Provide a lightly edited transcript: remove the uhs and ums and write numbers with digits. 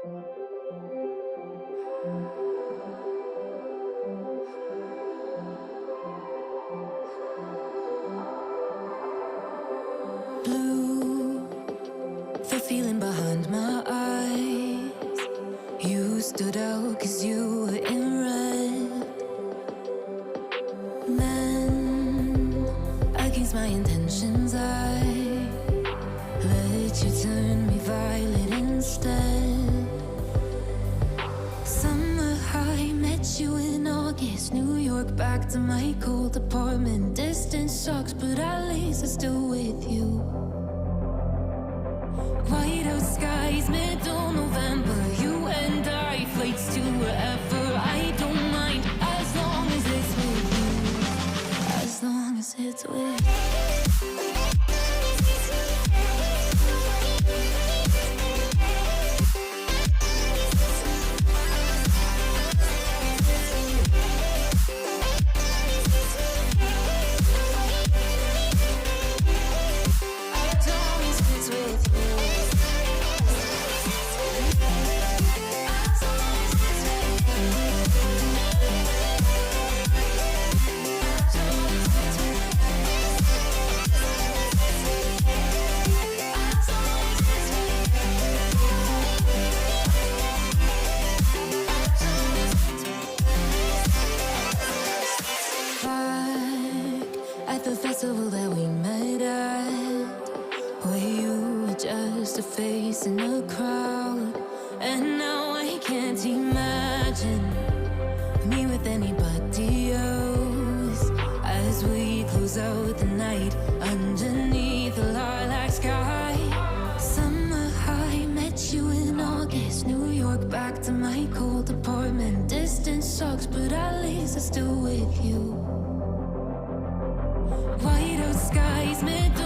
Blue, the feeling behind my eyes. You stood out 'cause you were in red. Then, against my intentions, I let you turn me violet instead. Summer high, met you in August. New York, back to my cold apartment. Distance sucks, but at least I'm still with you. Whiteout skies, middle November. You and I, flights to wherever. I don't mind, as long as it's with you. As long as it's with you. At the festival that we met at, where you were just a face in a crowd. And now I can't imagine me with anybody else. As we close out the night underneath the lilac sky. Summer high, met you in August. New York, back to my cold apartment. Distance sucks, but at least I'm still with you. Whiteout skies, middle